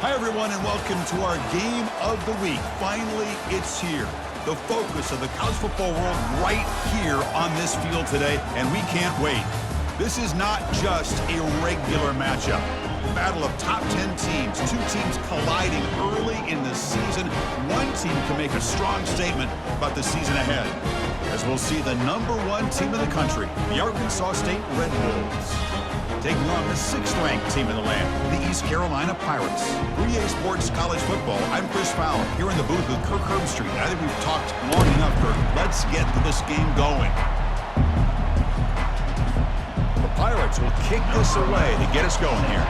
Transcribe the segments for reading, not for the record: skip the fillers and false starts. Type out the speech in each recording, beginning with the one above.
Hi, everyone, and welcome to our Game of the Week. Finally, it's here. The focus of the college football world right here on this field today, and we can't wait. This is not just a regular matchup. Battle of top 10 teams, two teams colliding early in the season. One team can make a strong statement about the season ahead, as we'll see the #1 team in the country, the Arkansas State Red Wolves, taking on the 6th-ranked team in the land, the East Carolina Pirates. For EA Sports College Football, I'm Chris Fowler, here in the booth with Kirk Herbstreit. I think we've talked long enough, Kirk. Let's get this game going. The Pirates will kick this away to get us going here.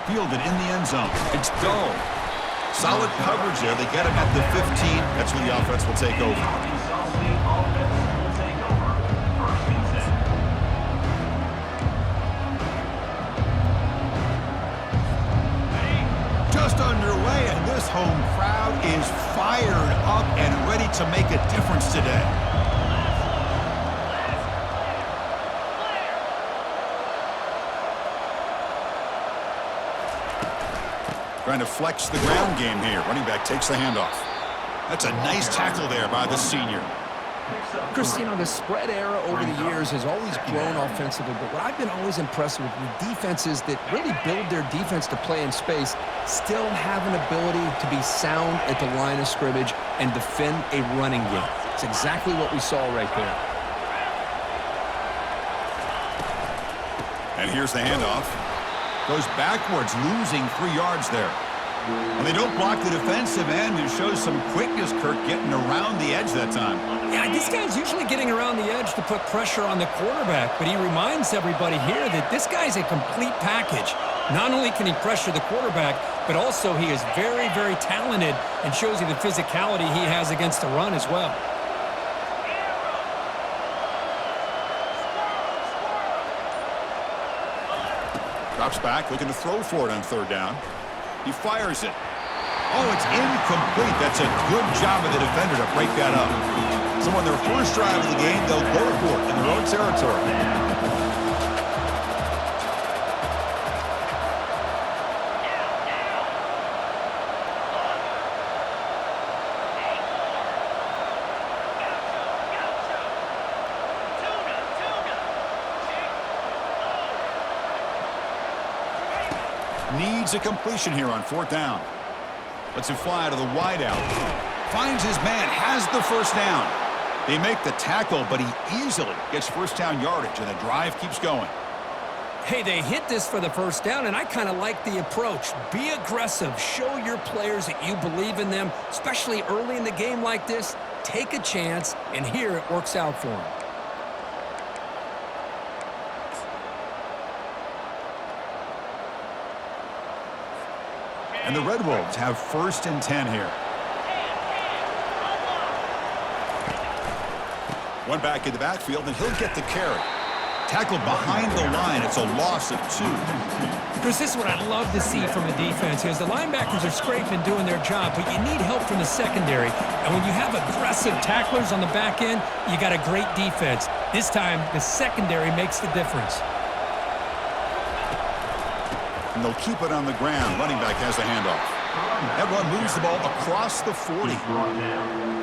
Fielded in the end zone. It's Dull. Solid coverage there. They get him at the 15. That's when the offense will take over. Just underway, and this home crowd is fired up and ready to make a difference today. Trying to flex the ground game here. Running back takes the handoff. That's a nice tackle there by the senior. Chris, you know, the spread era over the years has always grown offensively, but what I've been always impressed with defenses that really build their defense to play in space still have an ability to be sound at the line of scrimmage and defend a running game. It's exactly what we saw right there. And here's the handoff. Goes backwards, losing 3 yards there. When they don't block the defensive end, it shows some quickness, Kirk, getting around the edge that time. Yeah, this guy's usually getting around the edge to put pressure on the quarterback, but he reminds everybody here that this guy's a complete package. Not only can he pressure the quarterback, but also he is very, very talented and shows you the physicality he has against the run as well. Drops back, looking to throw for it on 3rd down. He fires it. Oh, it's incomplete. That's a good job of the defender to break that up. So on their first drive of the game, they'll go for it in their own territory. Needs a completion here on 4th down. Lets it fly to the wideout. Finds his man, has the 1st down. They make the tackle, but he easily gets 1st down yardage, and the drive keeps going. Hey, they hit this for the 1st down, and I kind of like the approach. Be aggressive. Show your players that you believe in them, especially early in the game like this. Take a chance, and here it works out for them. And the Red Wolves have 1st and 10 here. One back in the backfield, and he'll get the carry. Tackled behind the line. It's a loss of 2. Chris, this is what I love to see from the defense is the linebackers are scraping, doing their job, but you need help from the secondary. And when you have aggressive tacklers on the back end, you got a great defense. This time, the secondary makes the difference. And they'll keep it on the ground. Running back has the handoff. That run moves the ball across the 40.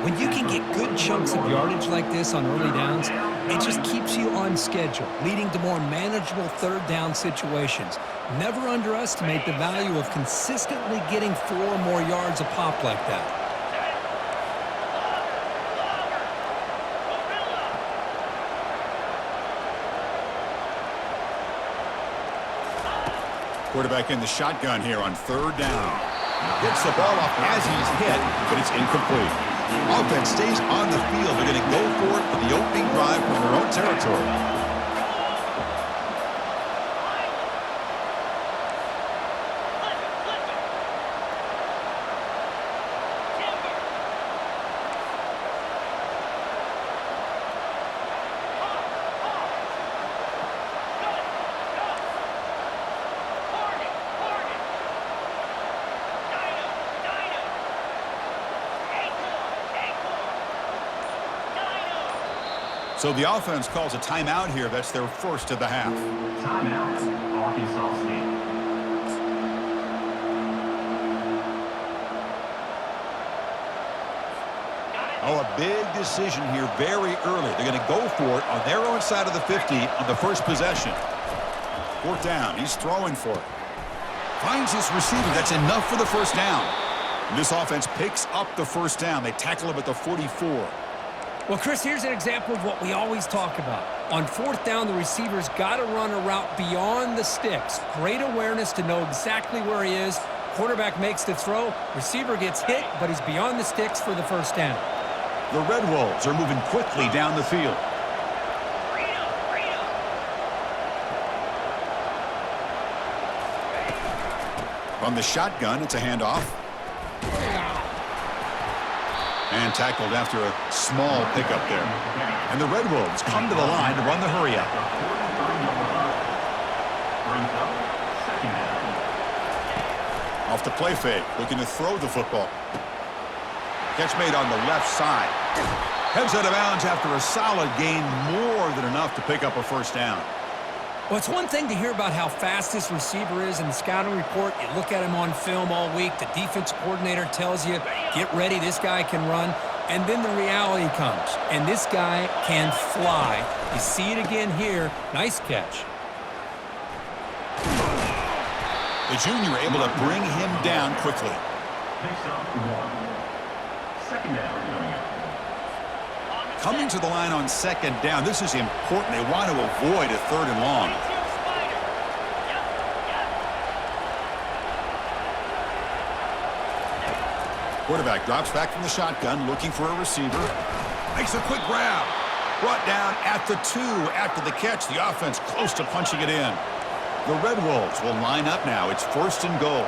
When you can get good chunks of yardage like this on early downs, it just keeps you on schedule, leading to more manageable 3rd down situations. Never underestimate the value of consistently getting 4 or more yards a pop like that. Quarterback in the shotgun here on 3rd down. Gets the ball off as he's hit, but it's incomplete. Offense stays on the field. They're going to go for it for the opening drive from their own territory. So the offense calls a timeout here. That's their first of the half. Timeout, Arkansas State. Oh, a big decision here very early. They're going to go for it on their own side of the 50 on the first possession. Fourth down. He's throwing for it. Finds his receiver. That's enough for the first down. And this offense picks up the first down. They tackle him at the 44. Well, Chris, here's an example of what we always talk about. On fourth down, the receiver's got to run a route beyond the sticks. Great awareness to know exactly where he is. Quarterback makes the throw. Receiver gets hit, but he's beyond the sticks for the first down. The Red Wolves are moving quickly down the field. From the shotgun, it's a handoff. And tackled after a small pickup there. And the Red Wolves come to the line to run the hurry up. Off the play fake, looking to throw the football. Catch made on the left side. Heads out of bounds after a solid gain, more than enough to pick up a first down. Well, it's one thing to hear about how fast this receiver is in the scouting report. You look at him on film all week. The defense coordinator tells you, get ready, this guy can run. And then the reality comes, and this guy can fly. You see it again here. Nice catch. The junior able to bring him down quickly. Picks up 1. Second down coming up. Coming to the line on second down. This is important. They want to avoid a third and long. Quarterback drops back from the shotgun, looking for a receiver. Makes a quick grab. Brought down at the 2 after the catch. The offense close to punching it in. The Red Wolves will line up now. It's first and goal.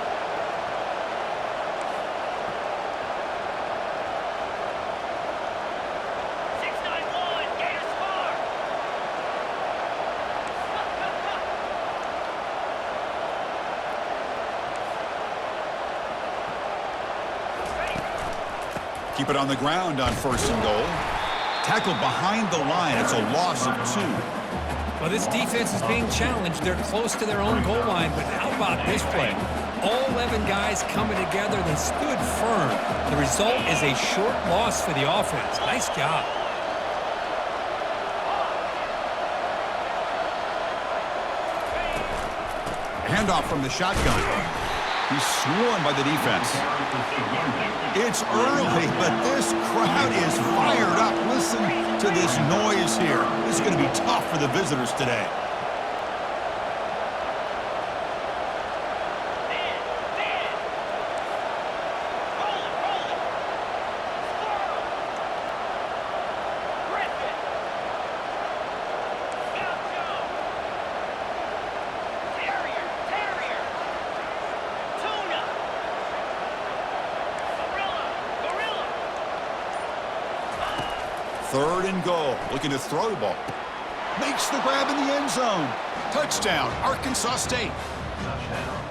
Keep it on the ground on first and goal. Tackled behind the line. It's a loss of 2. Well, this defense is being challenged. They're close to their own goal line, but how about this play? All 11 guys coming together. They stood firm. The result is a short loss for the offense. Nice job. Handoff from the shotgun. He's swarmed by the defense. It's early, but this crowd is fired up. Listen to this noise here. This is going to be tough for the visitors today. Third and goal. Looking to throw the ball. Makes the grab in the end zone. Touchdown, Arkansas State.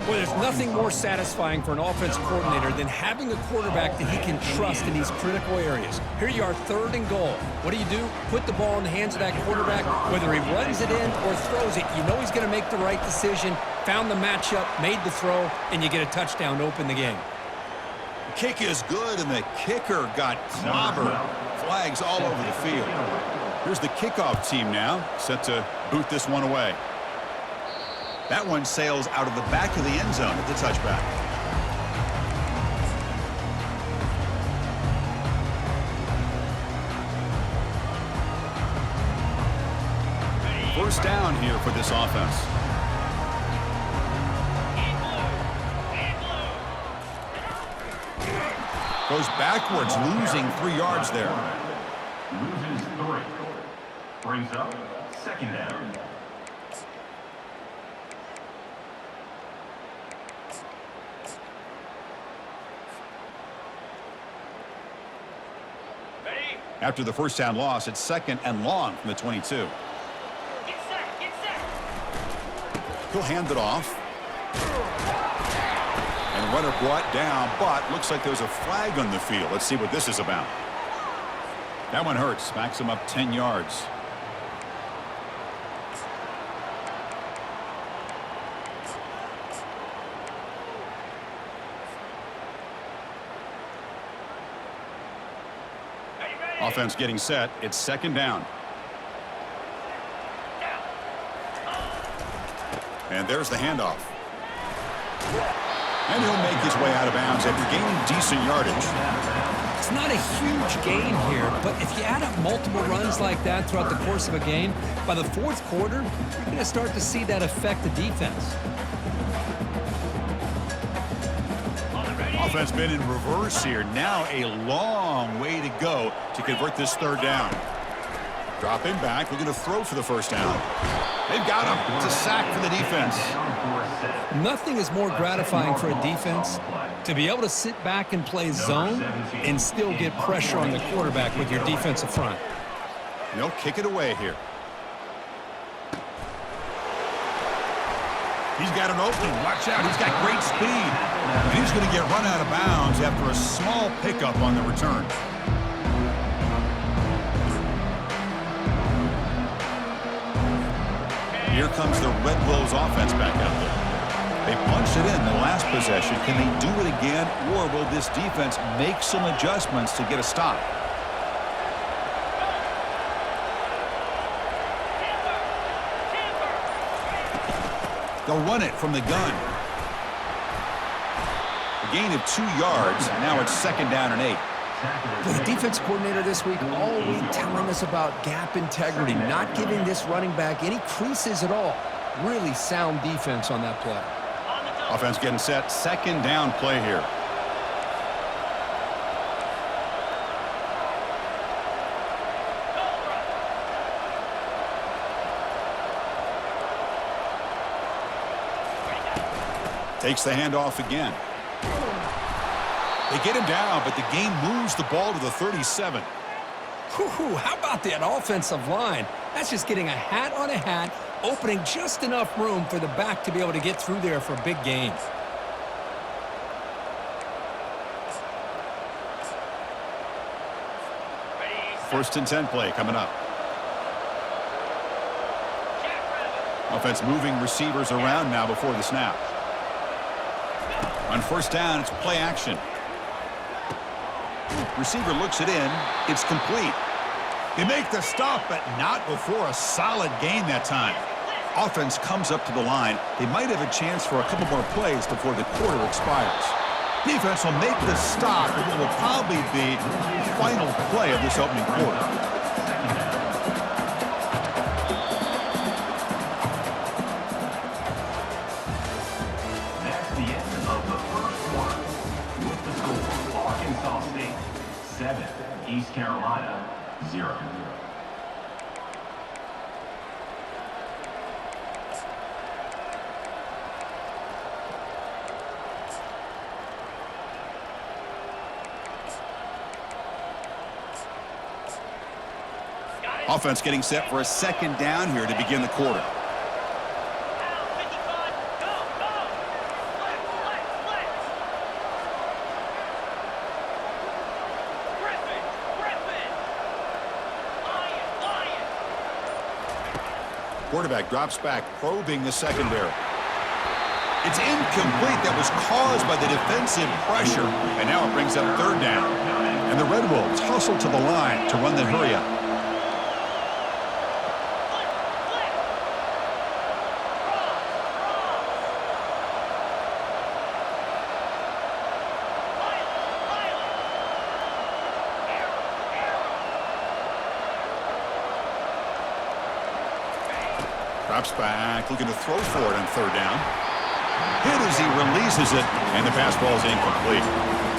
Well, there's nothing more satisfying for an offense coordinator than having a quarterback that he can trust in these critical areas. Here you are, third and goal. What do? Put the ball in the hands of that quarterback. Whether he runs it in or throws it, you know he's going to make the right decision. Found the matchup, made the throw, and you get a touchdown to open the game. The kick is good, and the kicker got clobbered. Flags all over the field. Here's the kickoff team now, set to boot this one away. That one sails out of the back of the end zone at the touchback. First down here for this offense. Goes backwards, losing 3 yards there. Loses 3. Brings up second down. After the first down loss, it's second and long from the 22. He'll hand it off. And runner brought down, but looks like there's a flag on the field. Let's see what this is about. That one hurts. Backs him up 10 yards. Offense getting set. It's second down. And there's the handoff. And he'll make his way out of bounds after gaining decent yardage. It's not a huge gain here, but if you add up multiple runs like that throughout the course of a game, by the fourth quarter, you're going to start to see that affect the defense. Offense been in reverse here. Now a long way to go to convert this third down. Dropping back, looking to throw for the first down. They've got him. It's a sack for the defense. Nothing is more gratifying for a defense to be able to sit back and play zone and still get pressure on the quarterback with your defensive front. And they'll kick it away here. He's got an opening. Watch out. He's got great speed. And he's going to get run out of bounds after a small pickup on the return. Here comes the Red Wolves offense back out there. They punched it in the last possession. Can they do it again, or will this defense make some adjustments to get a stop? They'll run it from the gun. A gain of 2 yards. Now it's second down and 8. The defense coordinator this week always telling us about gap integrity, not giving this running back any creases at all. Really sound defense on that play. Offense getting set. Second down play here. Takes the handoff again. They get him down, but the game moves the ball to the 37. Whew, how about that offensive line? That's just getting a hat on a hat, opening just enough room for the back to be able to get through there for big gains. First and 10 play coming up. Offense moving receivers around now before the snap. On first down, it's play action. Receiver looks it in. It's complete. They make the stop, but not before a solid gain that time. Offense comes up to the line. They might have a chance for a couple more plays before the quarter expires. Defense will make the stop, and it will probably be the final play of this opening quarter. That's the end of the first quarter. With the score, Arkansas State 7, East Carolina 0. Offense getting set for a second down here to begin the quarter. Quarterback drops back, probing the secondary. It's incomplete. That was caused by the defensive pressure, and now it brings up third down. And the Red Wolves hustle to the line to run the hurry-up. Drops back, looking to throw for it on third down. Hit as he releases it, and the pass ball is incomplete.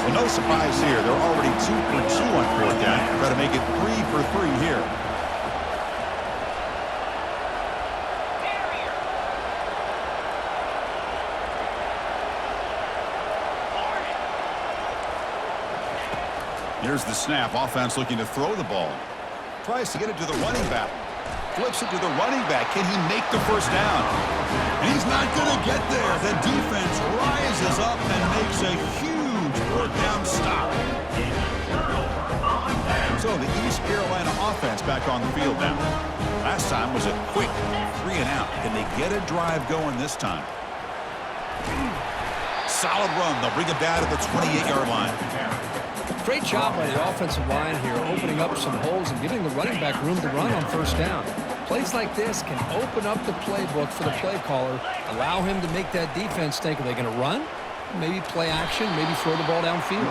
Well, no surprise here. They're already 2 for 2 on fourth down. Try to make it 3 for 3 here. Here's the snap. Offense looking to throw the ball. Tries to get it to the running back. Flips it to the running back. Can he make the first down? And he's not going to get there. The defense rises up and makes a huge fourth down stop. So the East Carolina offense back on the field now. Last time was a quick 3 and out. Can they get a drive going this time? Solid run. They'll bring it down to the 28-yard line. Great job by the offensive line here, opening up some holes and giving the running back room to run on first down. Plays like this can open up the playbook for the play caller, allow him to make that defense think, are they going to run? Maybe play action, maybe throw the ball downfield.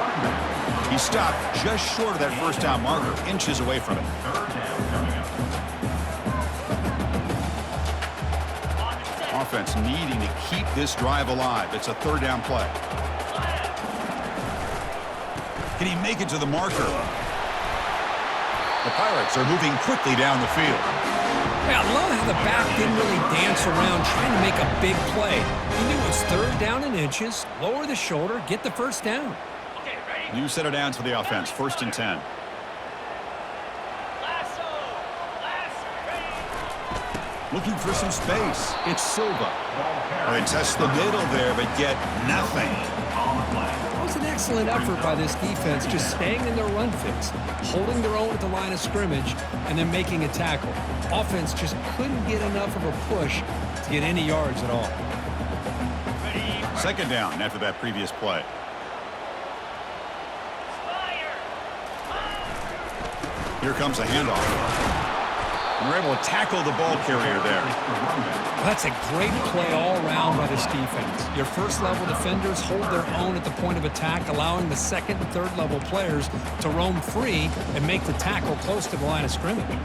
He stopped just short of that first down marker, inches away from it. Offense needing to keep this drive alive. It's a third down play. Can he make it to the marker? The Pirates are moving quickly down the field. Yeah, I love how the back didn't really dance around trying to make a big play. He knew it was third down in inches, lower the shoulder, get the first down. New set of downs for the offense, 1st and 10. Looking for some space. It's Silva. They test the middle there, but get nothing. That was an excellent effort by this defense, just staying in their run fix, holding their own at the line of scrimmage, and then making a tackle. Offense just couldn't get enough of a push to get any yards at all. 2nd down after that previous play. Here comes a handoff. And we're able to tackle the ball carrier there. That's a great play all around by this defense. Your first-level defenders hold their own at the point of attack, allowing the second and third-level players to roam free and make the tackle close to the line of scrimmage.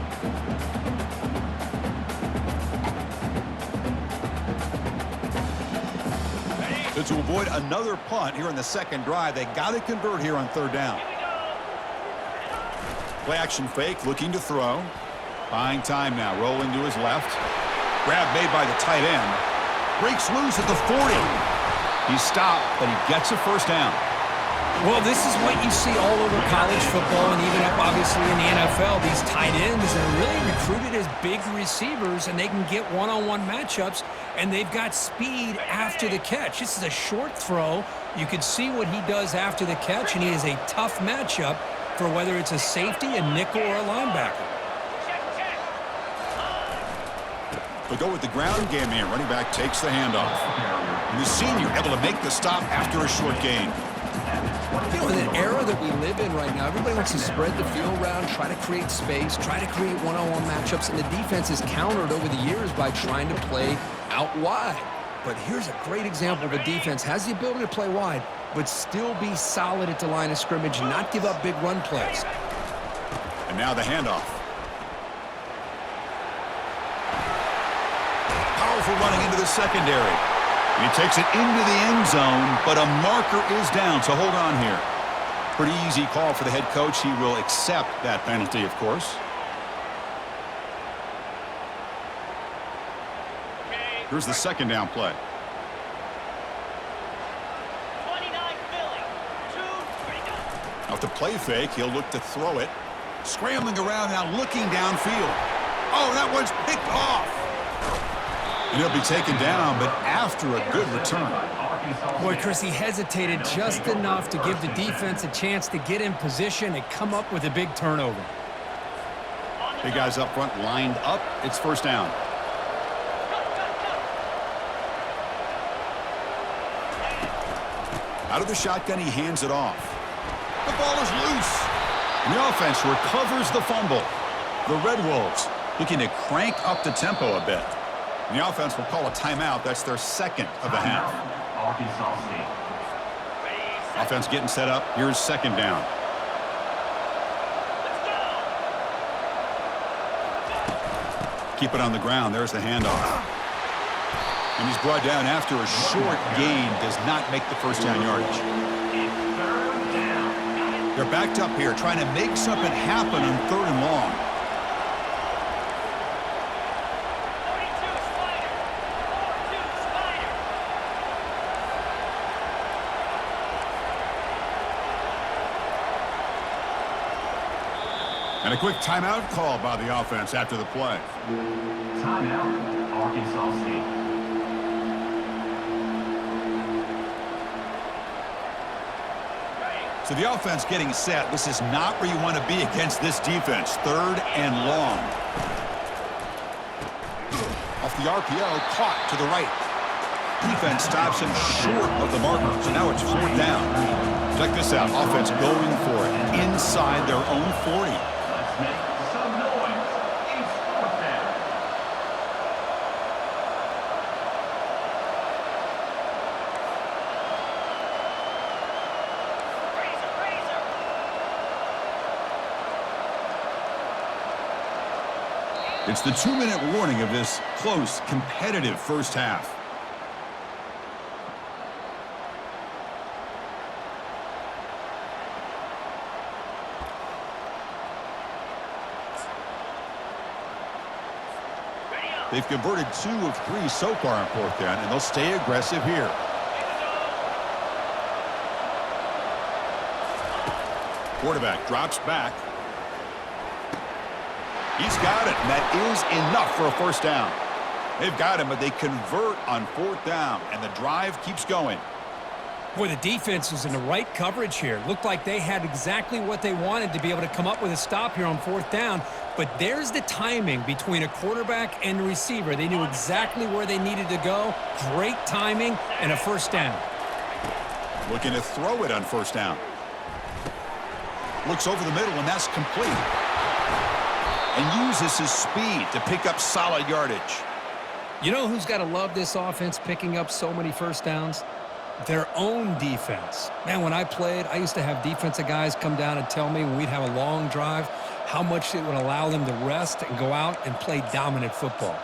To avoid another punt here in the second drive, they got to convert here on 3rd down. Play action fake, looking to throw. Buying time now, rolling to his left. Grab made by the tight end. Breaks loose at the 40. He's stopped, but he gets a first down. Well, this is what you see all over college football and even up, obviously, in the NFL. These tight ends are really recruited as big receivers, and they can get one-on-one matchups, and they've got speed after the catch. This is a short throw. You can see what he does after the catch, and he is a tough matchup for whether it's a safety, a nickel, or a linebacker. They'll go with the ground game here. Running back takes the handoff. And the senior able to make the stop after a short gain. You know, in the era that we live in right now, everybody wants to spread the field around, try to create space, try to create one-on-one matchups, and the defense is countered over the years by trying to play out wide. But here's a great example of a defense has the ability to play wide, but still be solid at the line of scrimmage and not give up big run plays. And now the handoff. Powerful running into the secondary. He takes it into the end zone, but a marker is down, so hold on here. Pretty easy call for the head coach. He will accept that penalty, of course. Here's the 2nd down play. 29 Philly. 2, Off the play fake, he'll look to throw it. Scrambling around now, looking downfield. Oh, that one's picked off. And he'll be taken down, but after a good return. Boy, Chris, he hesitated just enough to give the defense a chance to get in position and come up with a big turnover. Big guys up front lined up. It's 1st down. Out of the shotgun, he hands it off. The ball is loose. And the offense recovers the fumble. The Red Wolves looking to crank up the tempo a bit. And the offense will call a timeout. That's their 2nd of the half. Arkansas State. Offense getting set up. Here's 2nd down. Keep it on the ground. There's the handoff. And he's brought down after a short gain. Does not make the first down yardage. They're backed up here trying to make something happen on 3rd and long. 42 Spider. 42 Spider. And a quick timeout call by the offense after the play. Timeout, Arkansas State. So the offense getting set. This is not where you want to be against this defense. 3rd and long. Off the RPO, caught to the right. Defense stops him short of the marker. So now it's 4th down. Check this out. Offense going for it inside their own 40. Let's make some noise. It's fourth down. Razor, razor. It's the 2-minute warning of this close, competitive first half. Ready up. They've converted 2 of 3 so far on fourth down, and they'll stay aggressive here. Quarterback drops back. He's got it, and that is enough for a first down. They've got him, but they convert on fourth down, and the drive keeps going. Boy, the defense was in the right coverage here. Looked like they had exactly what they wanted to be able to come up with a stop here on fourth down. But there's the timing between a quarterback and the receiver. They knew exactly where they needed to go. Great timing and a first down. Looking to throw it on first down. Looks over the middle, and that's complete. And uses his speed to pick up solid yardage. You know who's got to love this offense picking up so many first downs? Their own defense. Man, when I played, I used to have defensive guys come down and tell me when we'd have a long drive how much it would allow them to rest and go out and play dominant football.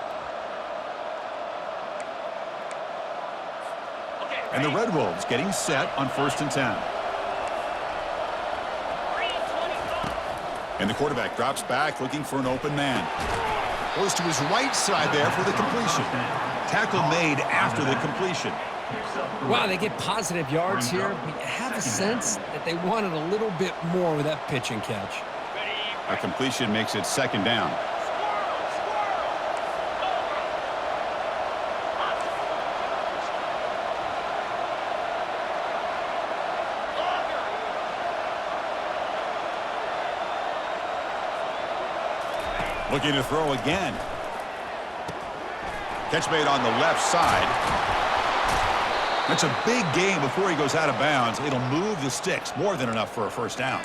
Okay, And the Red Wolves getting set on 1st and 10. 3:25. And the quarterback drops back looking for an open man. Goes to his right side there for the completion. Tackle made after the completion. Wow, they get positive yards here, but you have a sense that they wanted a little bit more with that pitch and catch. Ready. A completion makes it 2nd down. Squirrel, squirrel. Longer. Looking to throw again. Catch made on the left side. That's a big gain before he goes out of bounds. It'll move the sticks. More than enough for a first down.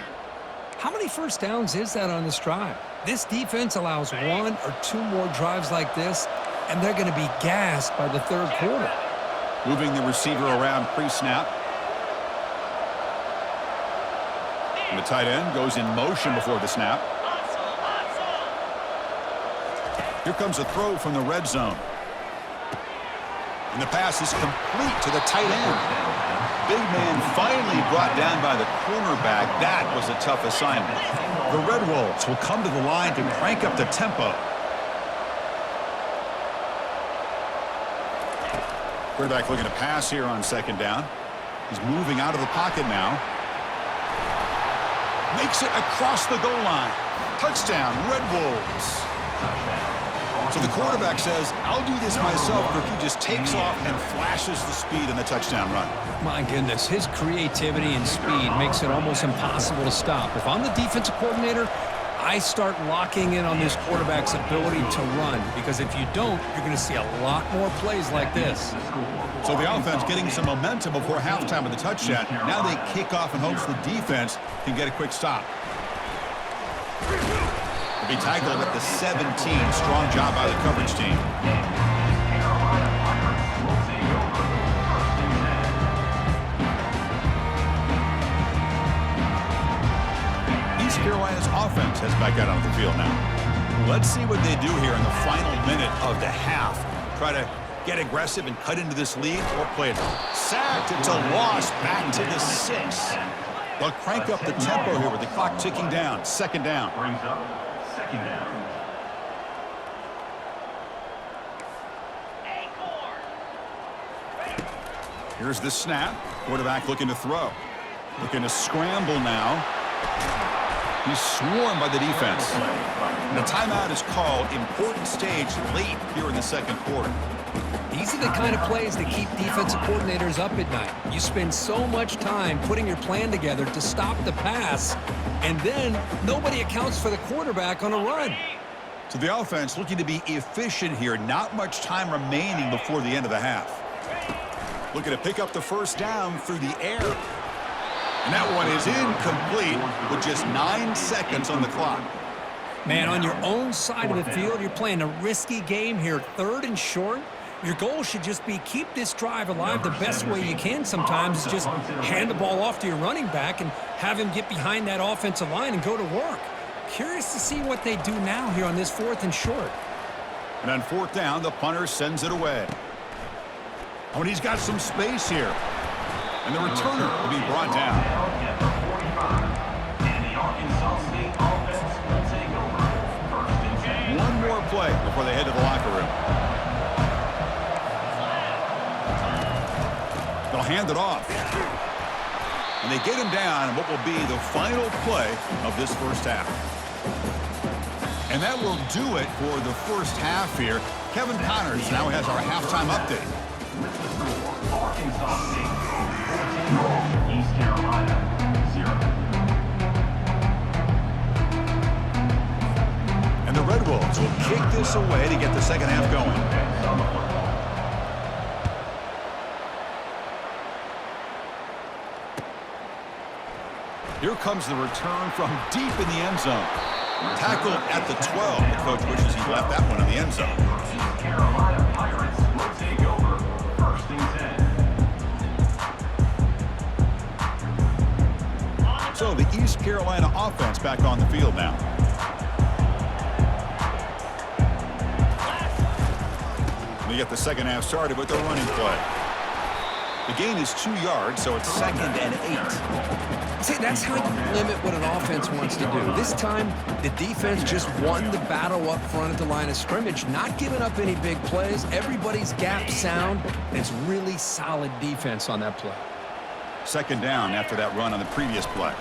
How many first downs is that on this drive? This defense allows 1 or 2 more drives like this, and they're going to be gassed by the third quarter. Moving the receiver around pre-snap. And the tight end goes in motion before the snap. Hustle, hustle. Here comes a throw from the red zone. And the pass is complete to the tight end. Big man finally brought down by the cornerback. That was a tough assignment. The Red Wolves will come to the line to crank up the tempo. Quarterback looking to pass here on 2nd down. He's moving out of the pocket now. Makes it across the goal line. Touchdown, Red Wolves. So the quarterback says, I'll do this myself, but he just takes off and flashes the speed in the touchdown run. My goodness, his creativity and speed makes it almost impossible to stop. If I'm the defensive coordinator, I start locking in on this quarterback's ability to run, because if you don't, you're going to see a lot more plays like this. So the offense getting some momentum before halftime with the touchdown. Now they kick off in hopes the defense can get a quick stop. Will be tackled at the 17. Strong job by the coverage team. East Carolina's offense has back out onto the field now. Let's see what they do here in the final minute of the half. Try to get aggressive and cut into this lead, or play it. Sacked. It's a loss. Back to the 6. They'll crank up the tempo here with the clock ticking down. 2nd down. Brings up 2nd down. Acorn. Here's the snap. Quarterback looking to throw. Looking to scramble now. He's swarmed by the defense. And a timeout is called. Important stage late here in the 2nd quarter. These are the kind of plays that keep defensive coordinators up at night. You spend so much time putting your plan together to stop the pass, and then nobody accounts for the quarterback on a run. So the offense looking to be efficient here. Not much time remaining before the end of the half. Looking to pick up the first down through the air. And that one is incomplete with just 9 seconds on the clock. Man, on your own side of the field, you're playing a risky game here, 3rd and short. Your goal should just be keep this drive alive the best way you can sometimes is just hand the ball off to your running back and have him get behind that offensive line and go to work. Curious to see what they do now here on this 4th and short. And on 4th down, the punter sends it away. Oh, and he's got some space here. And the returner will be brought down. At the 45. And the Arkansas State offense will take over. 1st and 10. One more play before they head to the locker room. They'll hand it off. And they get him down in what will be the final play of this first half. And that will do it for the first half here. Kevin Connors now has our halftime update. With the score, Arkansas State 14, East Carolina 0. And the Red Wolves will kick this away to get the second half going. Here comes the return from deep in the end zone. Tackled at the 12. The coach wishes he left that one in the end zone. East Carolina Pirates will take over. 1st and 10. So the East Carolina offense back on the field now. We get the second half started with the running play. The gain is 2 yards, so it's 2nd and 8. See, that's how you limit what an offense wants to do. This time, the defense just won the battle up front at the line of scrimmage, not giving up any big plays. Everybody's gap sound, and it's really solid defense on that play. 2nd down after that run on the previous play.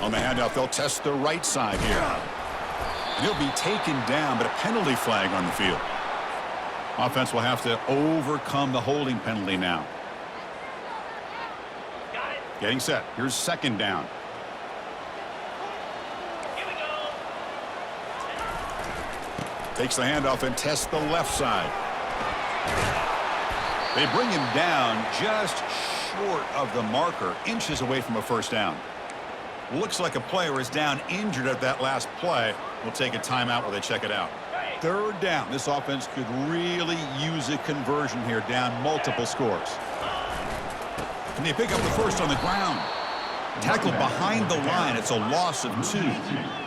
On the handoff, they'll test the right side here. And he'll be taken down, but a penalty flag on the field. Offense will have to overcome the holding penalty now. Got it. Getting set. Here's 2nd down. Here we go. Takes the handoff and tests the left side. They bring him down just short of the marker, inches away from a first down. Looks like a player is down injured at that last play. We'll take a timeout while they check it out. 3rd down. This offense could really use a conversion here, down multiple scores. And they pick up the first on the ground. Tackled behind the line. It's a loss of 2.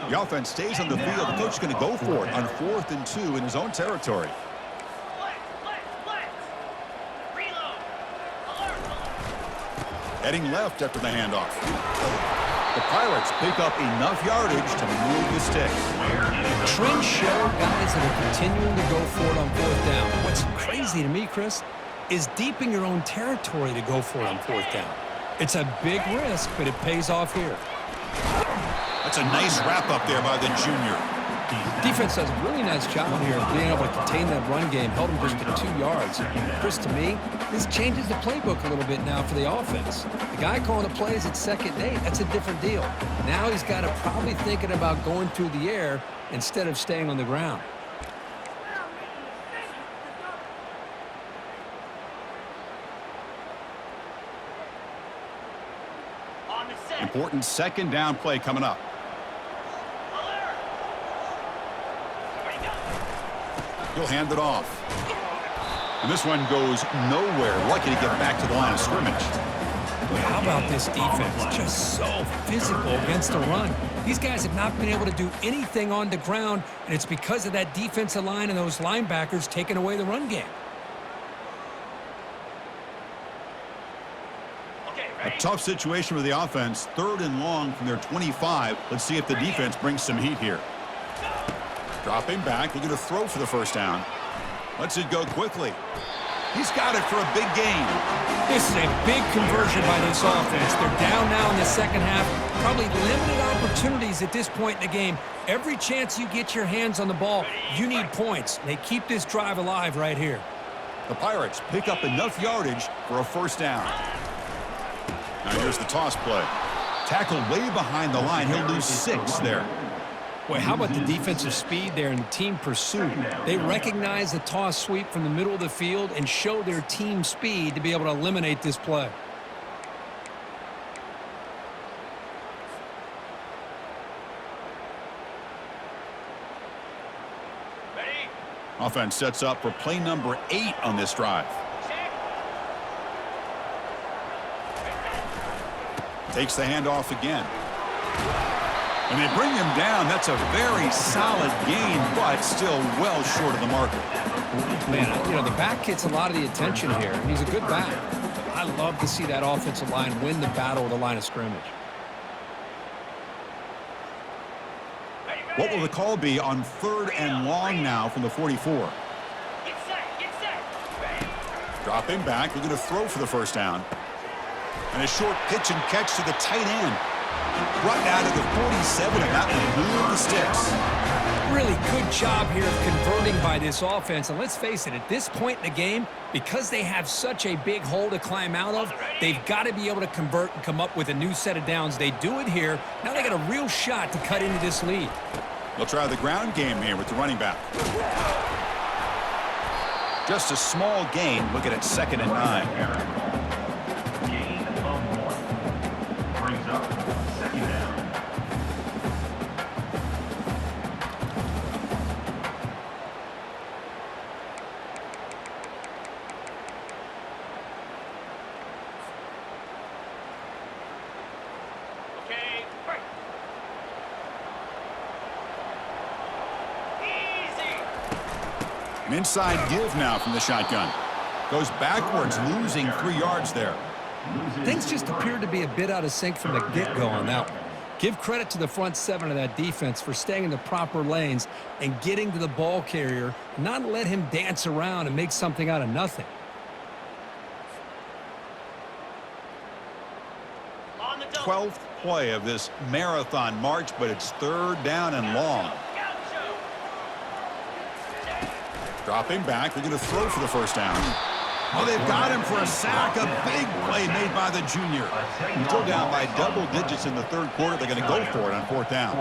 The offense stays on the field. The coach is going to go for it on 4th and 2 in his own territory. Flex. Reload. Alert. Heading left after the handoff. The Pirates pick up enough yardage to move the sticks. Trends show guys that are continuing to go for it on 4th down. What's crazy to me, Chris, is deep in your own territory to go for it on 4th down. It's a big risk, but it pays off here. That's a nice wrap up there by the junior. Defense does a really nice job here of being able to contain that run game, held them just to 2 yards. Chris, to me, this changes the playbook a little bit now for the offense. The guy calling the plays at 2nd and 8, that's a different deal. Now he's got to probably thinking about going through the air instead of staying on the ground. On the set. Important 2nd down play coming up. Alert. Ready, go. He'll hand it off. And this one goes nowhere. Lucky to get back to the line of scrimmage. How about this defense? Just so physical against the run. These guys have not been able to do anything on the ground, and it's because of that defensive line and those linebackers taking away the run game. Okay, A ready. tough situation for the offense. 3rd and long from their 25. Let's see if the defense brings some heat here. Dropping back, looking to throw for the first down. Lets it go quickly. He's got it for a big gain. This is a big conversion by this offense. They're down now in the 2nd half. Probably limited opportunities at this point in the game. Every chance you get your hands on the ball, you need points. They keep this drive alive right here. The Pirates pick up enough yardage for a first down. Now here's the toss play. Tackled way behind the line. He'll lose 6 there. Boy, how about the defensive speed there and the team pursuit? They recognize the toss sweep from the middle of the field and show their team speed to be able to eliminate this play. Offense sets up for play number 8 on this drive. Check. Takes the handoff again. And they bring him down. That's a very solid gain, but still well short of the marker. Man, you know, the back gets a lot of the attention here. He's a good back. I love to see that offensive line win the battle of the line of scrimmage. What will the call be on 3rd and long now from the 44? Get set. Get set. Dropping back. They're going to throw for the first down. And a short pitch and catch to the tight end. Right out of the 47, and that will move the sticks. Really good job here of converting by this offense. And let's face it, at this point in the game, because they have such a big hole to climb out of, they've got to be able to convert and come up with a new set of downs. They do it here. Now they got a real shot to cut into this lead. They'll try the ground game here with the running back. Just a small gain. Looking at 2nd and 9. Gain of 1. Brings up 2nd down. Okay. Break. Easy. An inside give now from the shotgun. Goes backwards, losing 3 yards there. Things just appeared to be a bit out of sync from the get-go on that one. Give credit to the front 7 of that defense for staying in the proper lanes and getting to the ball carrier, not let him dance around and make something out of nothing. On the double. 12th play of this marathon march, but it's 3rd down and long. Gaucho. Dropping back, they're going to throw for the first down. Oh, they've got him for a sack. A big play made by the junior. Still down by double digits in the 3rd quarter. They're going to go for it on 4th down.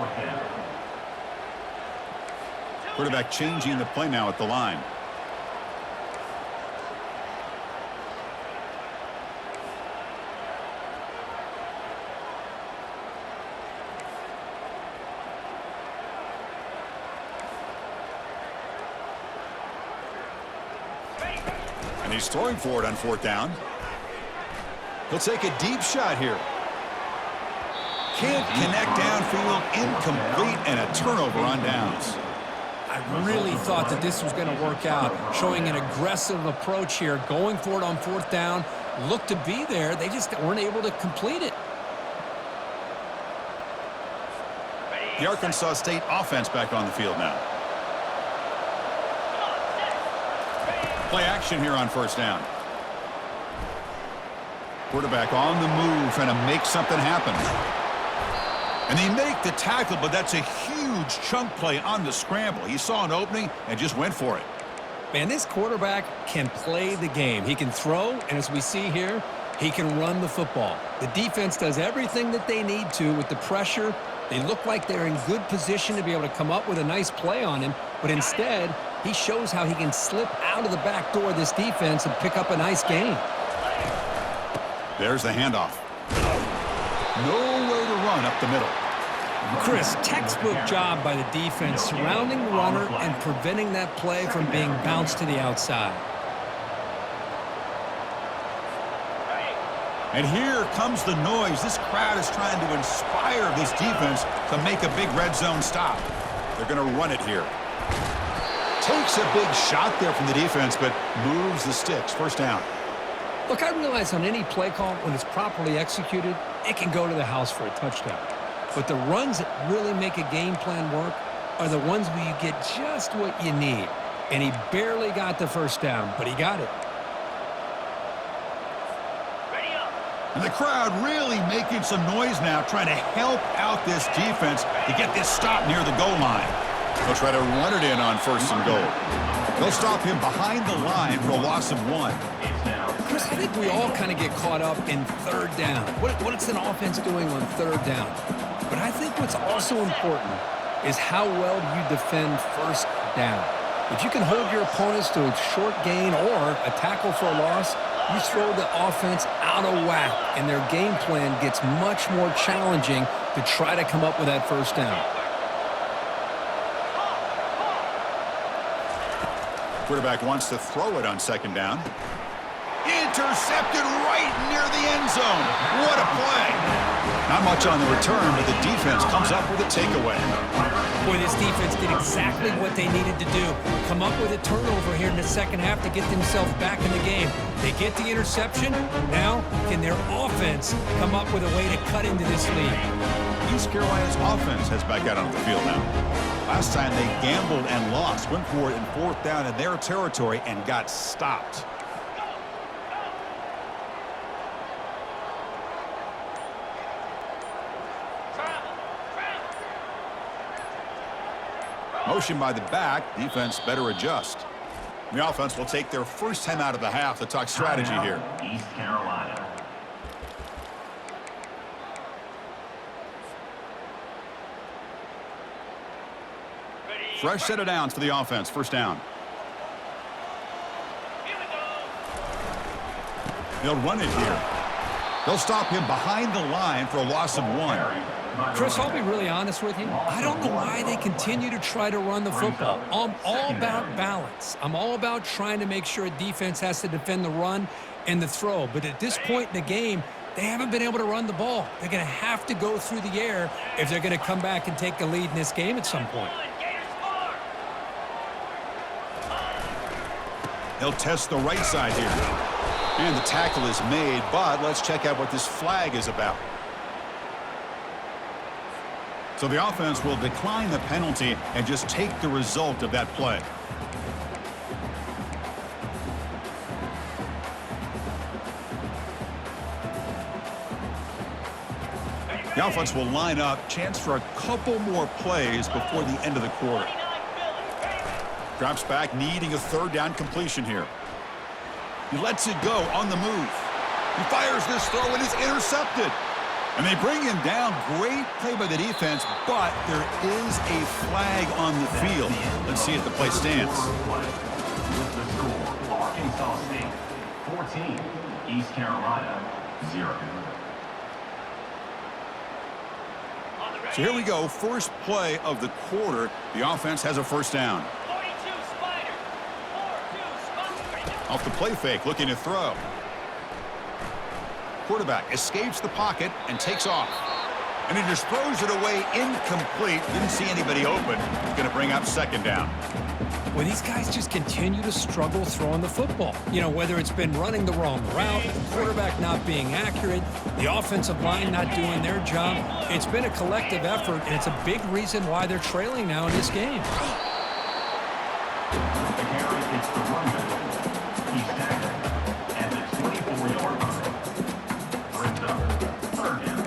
Quarterback changing the play now at the line. And he's throwing for it on 4th down. He'll take a deep shot here. Can't connect downfield, incomplete, and a turnover on downs. I really thought that this was going to work out, showing an aggressive approach here, going for it on 4th down. Looked to be there. They just weren't able to complete it. The Arkansas State offense back on the field now. Play action here on 1st down. Quarterback on the move, trying to make something happen. And they make the tackle, but that's a huge chunk play on the scramble. He saw an opening and just went for it. Man, this quarterback can play the game. He can throw, and as we see here, he can run the football. The defense does everything that they need to with the pressure. They look like they're in good position to be able to come up with a nice play on him, but instead, he shows how he can slip out of the back door of this defense and pick up a nice gain. There's the handoff. Nowhere to run up the middle. Chris, textbook job by the defense surrounding the runner and preventing that play from being bounced to the outside. And here comes the noise. This crowd is trying to inspire this defense to make a big red zone stop. They're going to run it here. Takes a big shot there from the defense, but moves the sticks. 1st down. Look, I realize on any play call, when it's properly executed, it can go to the house for a touchdown. But the runs that really make a game plan work are the ones where you get just what you need. And he barely got the 1st down, but he got it. Ready up. And the crowd really making some noise now, trying to help out this defense to get this stop near the goal line. They'll try to run it in on 1st and goal. They'll stop him behind the line for a loss of 1. Chris, I think we all kind of get caught up in 3rd down. What's an offense doing on 3rd down? But I think what's also important is how well you defend 1st down. If you can hold your opponents to a short gain or a tackle for a loss, you throw the offense out of whack, and their game plan gets much more challenging to try to come up with that 1st down. Quarterback wants to throw it on second down. Intercepted right near the end zone. What a play. Not much on the return, but the defense comes up with a takeaway. Boy, this defense did exactly what they needed to do. Come up with a turnover here in the second half to get themselves back in the game. They get the interception. Now, can their offense come up with a way to cut into this lead? East Carolina's offense heads back out onto the field now. Last time they gambled and lost. Went for it in fourth down in their territory and got stopped. Motion by the back. Defense better adjust. The offense will take their first time out of the half to talk strategy here. East Carolina. Fresh set of downs for the offense. First down. Here we go. They'll run it here. They'll stop him behind the line for a loss of 1. Chris, I'll be really honest with you. I don't know why they continue to try to run the football. I'm all about balance. I'm all about trying to make sure a defense has to defend the run and the throw. But at this point in the game, they haven't been able to run the ball. They're going to have to go through the air if they're going to come back and take the lead in this game at some point. Gators score. They'll test the right side here. And the tackle is made, but let's check out what this flag is about. So the offense will decline the penalty and just take the result of that play. The offense will line up. Chance for a couple more plays before the end of the quarter. Drops back, needing a third down completion here. He lets it go on the move. He fires this throw and is intercepted. And they bring him down. Great play by the defense, but there is a flag on the field. Let's see if the play stands. With the score, Arkansas State 14, East Carolina 0. So here we go. First play of the quarter. The offense has a first down. 42 Spiders. 4-2 Spiders. Off the play fake, looking to throw. Quarterback escapes the pocket and takes off. And he just throws it away incomplete. Didn't see anybody open. He's going to bring up second down. Well, these guys just continue to struggle throwing the football. You know, whether it's been running the wrong route, the quarterback not being accurate, the offensive line not doing their job. It's been a collective effort, and it's a big reason why they're trailing now in this game. The carry is the running. He's tackled at the 24-yard line. Brings up third down.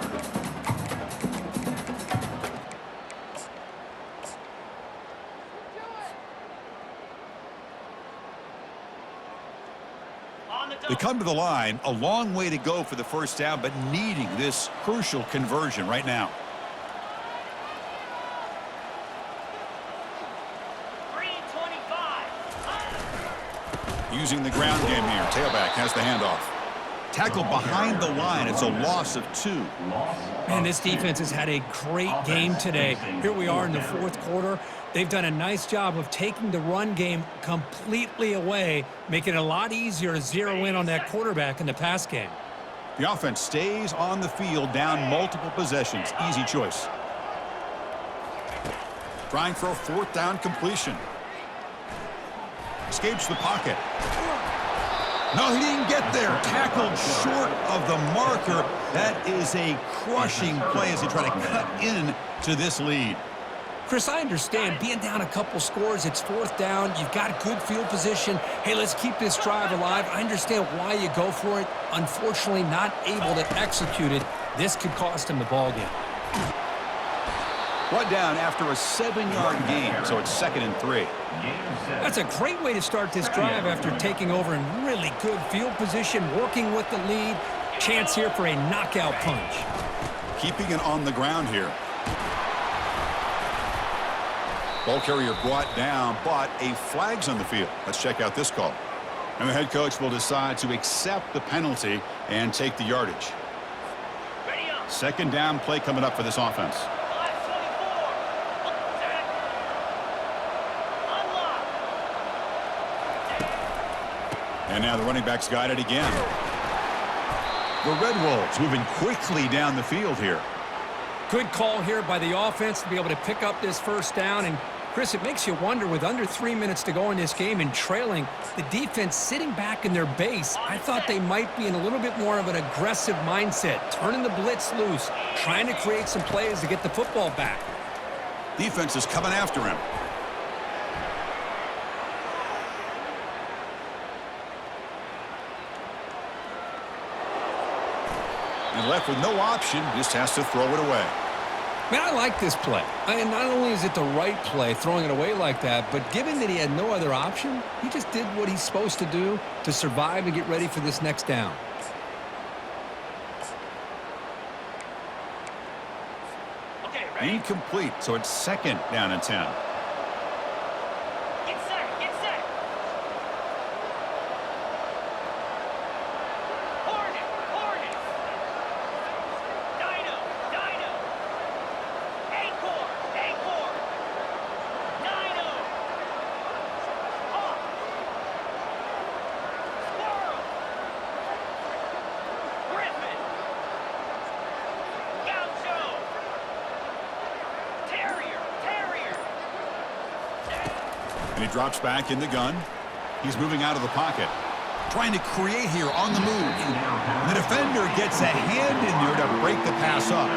On the They double. come to the line. A long way to go for the first down, but needing this crucial conversion right now. 3-25. Using the ground game here. Tailback has the handoff. Tackle behind the line. It's a loss of 2. Man, this defense has had a great game today. Here we are in the fourth quarter. They've done a nice job of taking the run game completely away, making it a lot easier to zero in on that quarterback in the pass game. The offense stays on the field, down multiple possessions. Easy choice. Trying for a fourth down completion. Escapes the pocket. No, he didn't get there. Tackled short of the marker. That is a crushing play as they try to cut in to this lead. Chris, I understand being down a couple scores, it's fourth down, you've got good field position. Hey, let's keep this drive alive. I understand why you go for it. Unfortunately, not able to execute it. This could cost him the ball game. Brought down after a 7-yard gain, so it's 2nd and 3. That's a great way to start this drive after taking over in really good field position, working with the lead. Chance here for a knockout punch. Keeping it on the ground here. Ball carrier brought down, but a flag's on the field. Let's check out this call. And the head coach will decide to accept the penalty and take the yardage. Ready up. Second down play coming up for this offense. 5-24. Unlock. And now the running back's got it again. The Red Wolves moving quickly down the field here. Good call here by the offense to be able to pick up this first down. And, Chris, it makes you wonder, with under 3 minutes to go in this game and trailing, the defense sitting back in their base, I thought they might be in a little bit more of an aggressive mindset, turning the blitz loose, trying to create some plays to get the football back. Defense is coming after him. And left with no option, just has to throw it away. Man, I like this play. Not only is it the right play, throwing it away like that, but given that he had no other option, he just did what he's supposed to do to survive and get ready for this next down. Okay, ready? Incomplete, so it's 2nd down and 10. Get set, get set. Hornet, Hornet. Dino, Dino. Acorn, Acorn. Dino. Hawk. Squirrel. Griffin. Gaucho. Terrier, Terrier. And he drops back in the gun. He's moving out of the pocket. Trying to create here on the move. And the defender gets a hand in there to break the pass up.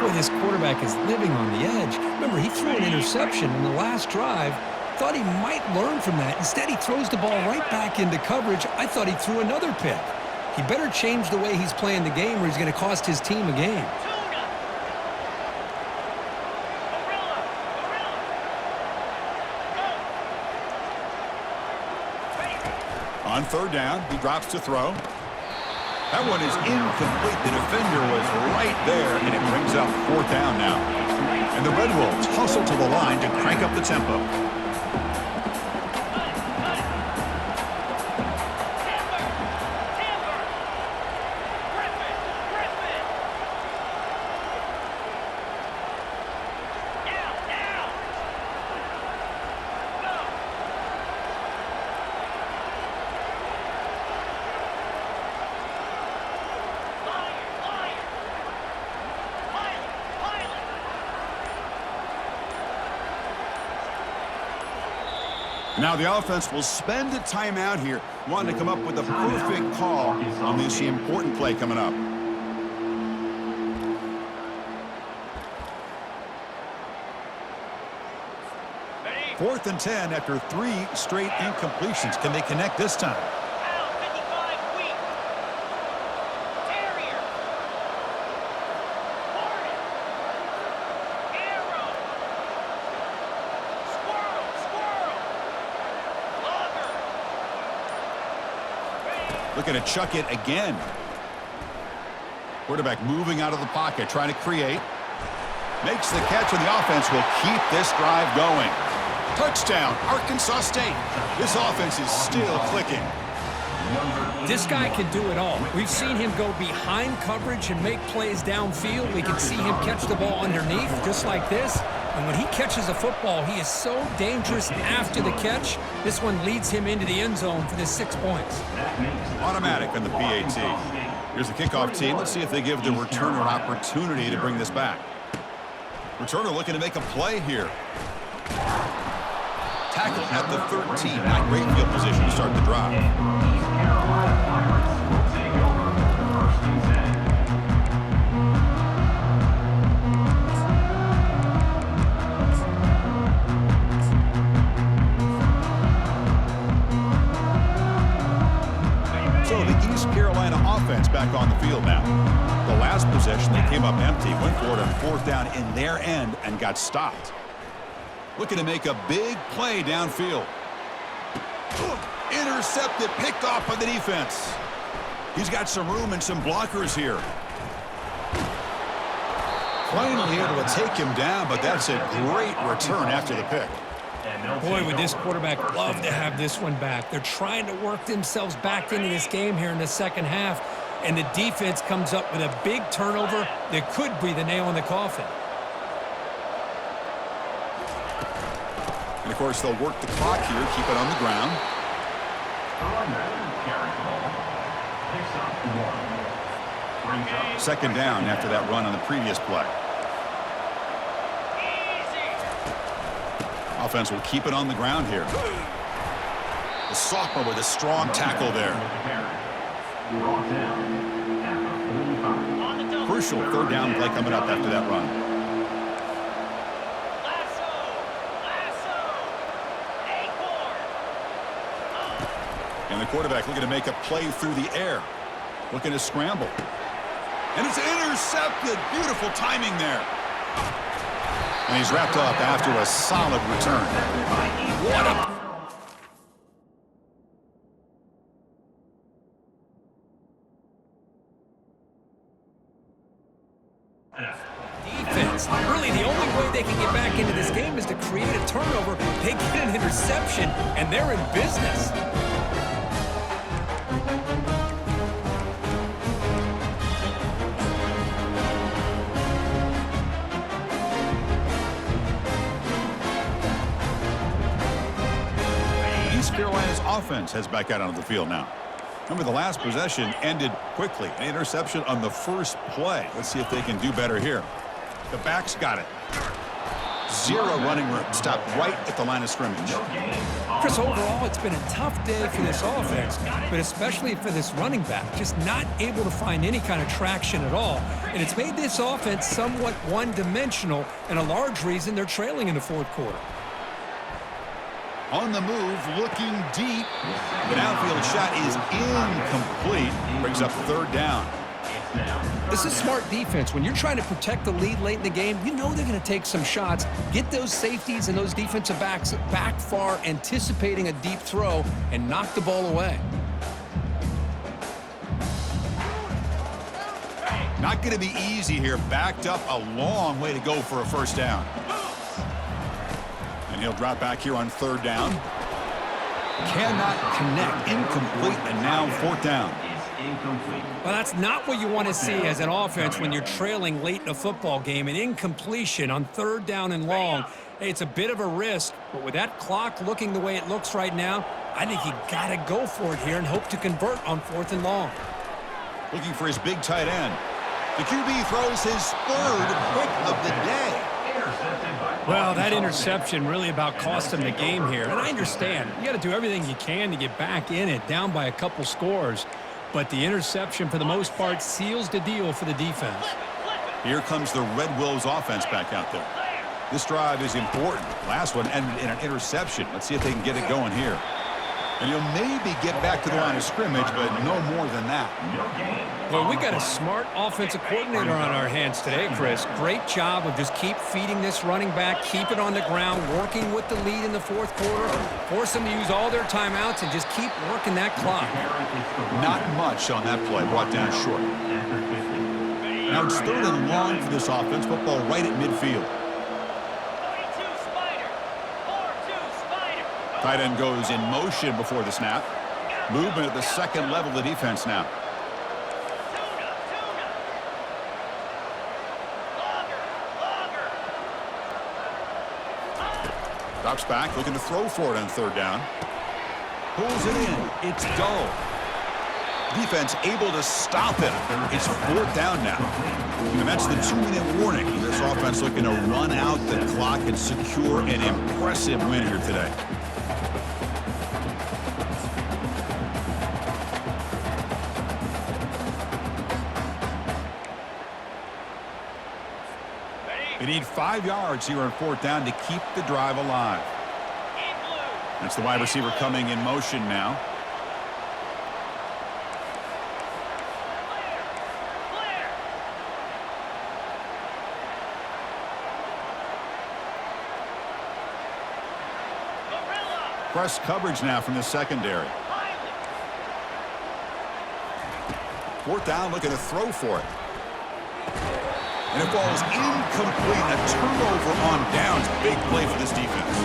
Boy, this quarterback is living on the edge. Remember, he threw an interception in the last drive. Thought he might learn from that. Instead, he throws the ball right back into coverage. I thought he threw another pick. He better change the way he's playing the game or he's going to cost his team a game. Tuna. Gorilla, Gorilla. Go. Ready. On 3rd down, he drops to throw. That one is incomplete. The defender was right there, and it brings up 4th down now. And the Red Wolves hustle to the line to crank up the tempo. Timber, Timber. Griffin, Griffin. Now, now. Go. Liar, liar. Pilot, pilot. Now the offense will spend a timeout here, wanting to come up with a perfect call on this important play coming up. Ready? 4th and 10 after 3 straight incompletions. Can they connect this time? Out, 55, weak. Terrier. Hornet. Arrow. Squirrel, squirrel. Logger. Ready. Looking to chuck it again. Quarterback moving out of the pocket, trying to create. Makes the catch, and the offense will keep this drive going. Touchdown, Arkansas State. This offense is still clicking. This guy can do it all. We've seen him go behind coverage and make plays downfield. We can see him catch the ball underneath, just like this. And when he catches a football, he is so dangerous after the catch. This one leads him into the end zone for the 6 points. Automatic on the PAT. Here's the kickoff team. Let's see if they give the returner an opportunity to bring this back. Returner looking to make a play here. Tackle at the 13. Not great field position to start the drive. So the East Carolina offense back on the field now. The last possession, they came up empty, went for it on 4th down in their end and got stopped. Looking to make a big play downfield. Intercepted, picked off by the defense. He's got some room and some blockers here. Finally able to take him down, but that's a great return after the pick. Boy, would this quarterback love to have this one back. They're trying to work themselves back into this game here in the second half, and the defense comes up with a big turnover that could be the nail in the coffin. And, of course, they'll work the clock here, keep it on the ground. carries the ball. Picks up 1. Brings up Second down after that run on the previous play. Offense will keep it on the ground here. The sophomore with a strong tackle there. brought down at the 45. Crucial third down play coming up after that run. And the quarterback looking to make a play through the air. Looking to scramble. And it's intercepted. Beautiful timing there. And he's wrapped up after a solid return. What a... Defense. Really, the only way they can get back into this game is to create a turnover. They get an interception, and they're in business. East Carolina's offense heads back out onto the field now. Remember, the last possession ended quickly. An interception on the first play. Let's see if they can do better here. The backs got it. Zero running room. Stopped right at the line of scrimmage. Chris, overall, it's been a tough day for this offense, but especially for this running back. Just not able to find any kind of traction at all. And it's made this offense somewhat one-dimensional, and a large reason they're trailing in the fourth quarter. On the move, looking deep. The downfield shot is incomplete. Brings up third down. This is smart defense. When you're trying to protect the lead late in the game, you know they're going to take some shots, get those safeties and those defensive backs back far, anticipating a deep throw, and knock the ball away. Not going to be easy here. Backed up a long way to go for a first down. And he'll drop back here on third down. Cannot connect. Incomplete, and now fourth down. Well, that's not what you want to see as an offense when you're trailing late in a football game. An incompletion on third down and long. Hey, it's a bit of a risk, but with that clock looking the way it looks right now, I think you got to go for it here and hope to convert on fourth and long. Looking for his big tight end. The QB throws his third pick of the day. Well, that interception really about cost him the game here. And I understand. You got to do everything you can to get back in it, down by a couple scores. But the interception, for the most part, seals the deal for the defense. Here comes the Red Wolves offense back out there. This drive is important. Last one ended in an interception. Let's see if they can get it going here. And he'll maybe get back to the line of scrimmage, but no more than that. Well, we got a smart offensive coordinator on our hands today, Chris. Great job of just keep feeding this running back, keep it on the ground, working with the lead in the fourth quarter, force them to use all their timeouts, and just keep working that clock. Not much on that play, brought down short. Now it's third and long for this offense. Football right at midfield. Tight end goes in motion before the snap. Movement at the second level of the defense now. Drops back, looking to throw for it on third down. Pulls it in. It's dull. Defense able to stop it. It's fourth down now. And that's the 2-minute warning. This offense looking to run out the clock and secure an impressive win here today. They need 5 yards here on fourth down to keep the drive alive. That's the wide receiver coming in motion now. Press coverage now from the secondary. Fourth down, looking to throw for it. And it falls incomplete. A turnover on downs. Big play for this defense.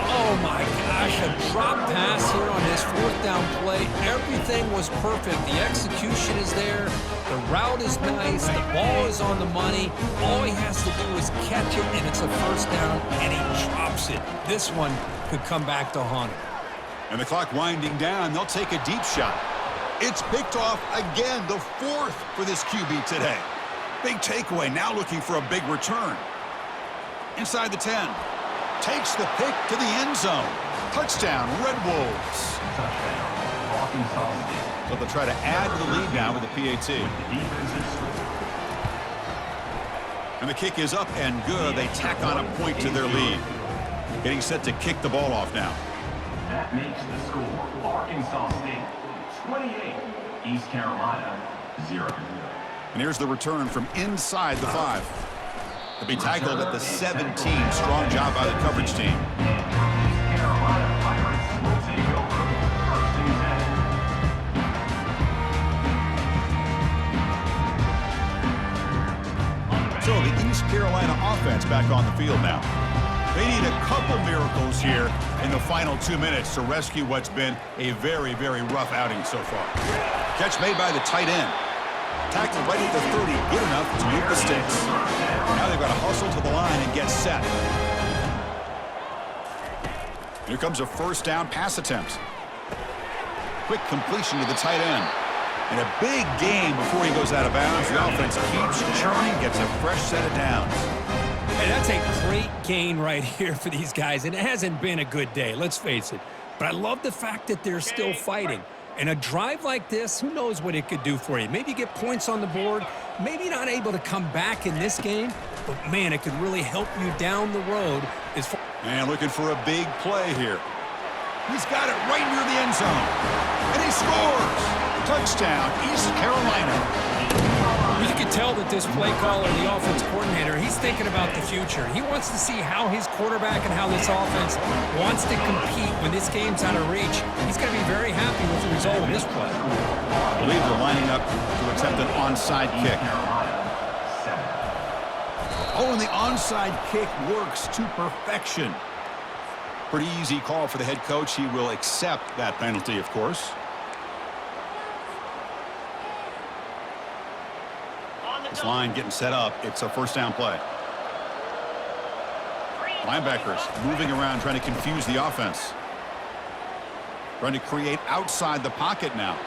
Oh, my gosh. A drop pass here on this fourth down play. Everything was perfect. The execution is there. The route is nice. The ball is on the money. All he has to do is catch it, and it's a first down, and he drops it. This one could come back to haunt him. And the clock winding down, they'll take a deep shot. It's picked off again, the 4th for this QB today. Big takeaway, now looking for a big return. Inside the 10. Takes the pick to the end zone. Touchdown, Red Wolves. Touchdown, Arkansas State. So they'll try to add to the lead now with the PAT. Defensive score. And the kick is up and good. They tack on a point to their lead. Getting set to kick the ball off now. That makes the score Arkansas State 28, East Carolina 0. And here's the return from inside the 5. To be tackled at the 17. Strong job by the coverage team. East Carolina Pirates will take over 1st and 10. So the East Carolina offense back on the field now. They need a couple miracles here in the final 2 minutes to rescue what's been a very, very rough outing so far. Catch made by the tight end. Tackled right at the 30, good enough to move the sticks. Now they've got to hustle to the line and get set. Here comes a first down pass attempt. Quick completion to the tight end. And a big game before he goes out of bounds. The offense keeps churning, gets a fresh set of downs. Hey, that's a great gain right here for these guys, and it hasn't been a good day, let's face it. But I love the fact that they're still fighting. And a drive like this, who knows what it could do for you. Maybe get points on the board, maybe not able to come back in this game, but man, it could really help you down the road. And looking for a big play here. He's got it right near the end zone. And he scores! Touchdown, East Carolina. You can tell that this play caller, the offense coordinator, he's thinking about the future. He wants to see how his quarterback and how this offense wants to compete when this game's out of reach. He's going to be very happy with the result of this play. I believe they're lining up to attempt an onside kick. Oh, and the onside kick works to perfection. Pretty easy call for the head coach. He will accept that penalty, of course. This line getting set up. It's a first down play. Linebackers moving around, trying to confuse the offense. Trying to create outside the pocket now.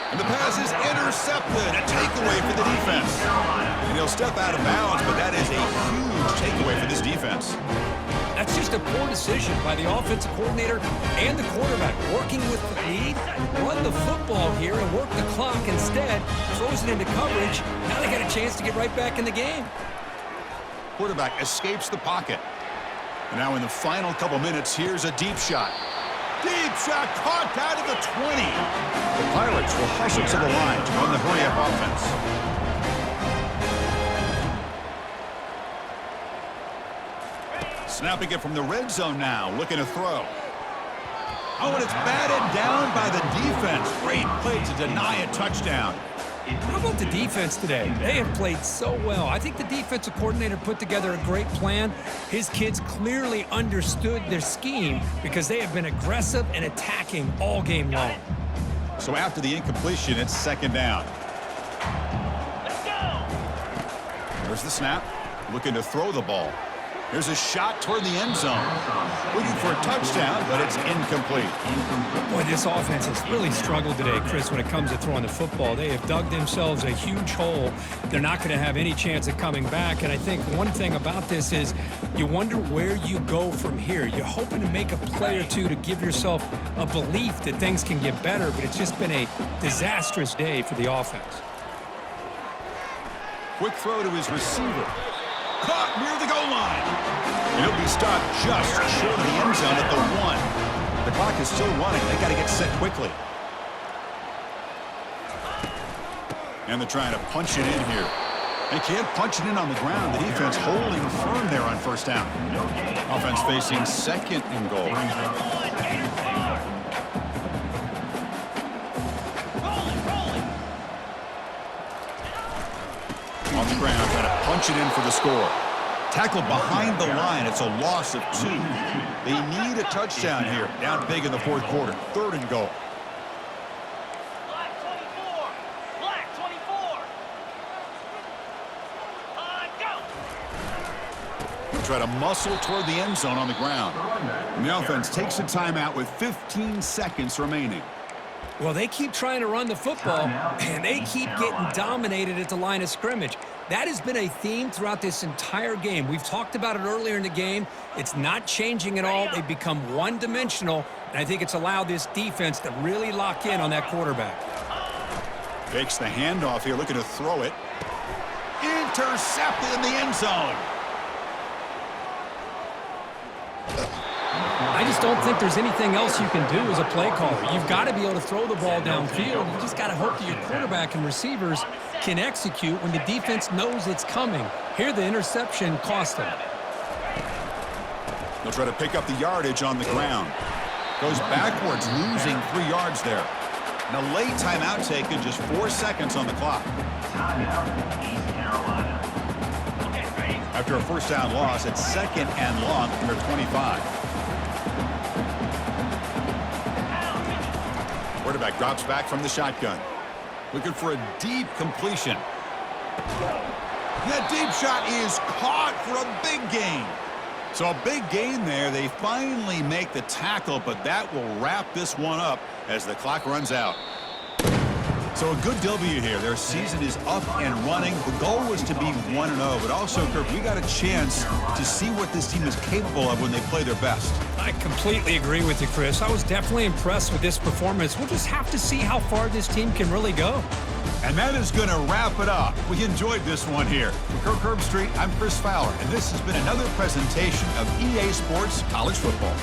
And the pass is intercepted. A takeaway for the defense. And he'll step out of bounds, but that is a huge takeaway for this defense. That's just a poor decision by the offensive coordinator and the quarterback. Working with the lead, run the football here and work the clock instead. Throws it into coverage. Now they got a chance to get right back in the game. Quarterback escapes the pocket. And now in the final couple minutes, here's a deep shot. Deep shot caught out of the 20. The Pirates will hustle to the line to run the hurry-up offense. Snapping it from the red zone now, looking to throw. Oh, and it's batted down by the defense. Great play to deny a touchdown. How about the defense today? They have played so well. I think the defensive coordinator put together a great plan. His kids clearly understood their scheme because they have been aggressive and attacking all game long. So after the incompletion, it's second down. Let's go. There's the snap. Looking to throw the ball. There's a shot toward the end zone. Looking for a touchdown, but it's incomplete. Boy, this offense has really struggled today, Chris, when it comes to throwing the football. They have dug themselves a huge hole. They're not going to have any chance of coming back. And I think one thing about this is you wonder where you go from here. You're hoping to make a play or two to give yourself a belief that things can get better, but it's just been a disastrous day for the offense. Quick throw to his receiver. Caught near the goal line. And he'll be stopped just short of the end zone at the 1. The clock is still running. They got to get set quickly. And they're trying to punch it in here. They can't punch it in on the ground. The defense holding firm there on first down. Offense facing second and goal. On the ground, trying to punch it in for the score. Tackled behind the line. It's a loss of 2. They need a touchdown here. Down big in the fourth quarter. Third and goal. Black 24. Black 24. Go. try to muscle toward the end zone on the ground. And the offense takes a timeout with 15 seconds remaining. Well, they keep trying to run the football, and they keep getting dominated at the line of scrimmage. That has been a theme throughout this entire game. We've talked about it earlier in the game. It's not changing at all. They've become one-dimensional, and I think it's allowed this defense to really lock in on that quarterback. Fakes the handoff here, looking to throw it. Intercepted in the end zone. I just don't think there's anything else you can do as a play caller. You've got to be able to throw the ball downfield. You just got to hope that your quarterback and receivers can execute when the defense knows it's coming. Here, the interception cost them. They'll try to pick up the yardage on the ground. Goes backwards, losing 3 yards there. And a late timeout taken, just 4 seconds on the clock. Timeout, East Carolina. After a first down loss, it's 2nd and long from their 25. Quarterback drops back from the shotgun. Looking for a deep completion. That deep shot is caught for a big gain. So a big gain there. They finally make the tackle, but that will wrap this one up as the clock runs out. So a good W here. Their season is up and running. The goal was to be 1-0, but also, Kirk, we got a chance to see what this team is capable of when they play their best. I completely agree with you, Chris. I was definitely impressed with this performance. We'll just have to see how far this team can really go. And that is going to wrap it up. We enjoyed this one here. For Kirk Herbstreit, I'm Chris Fowler, and this has been another presentation of EA Sports College Football.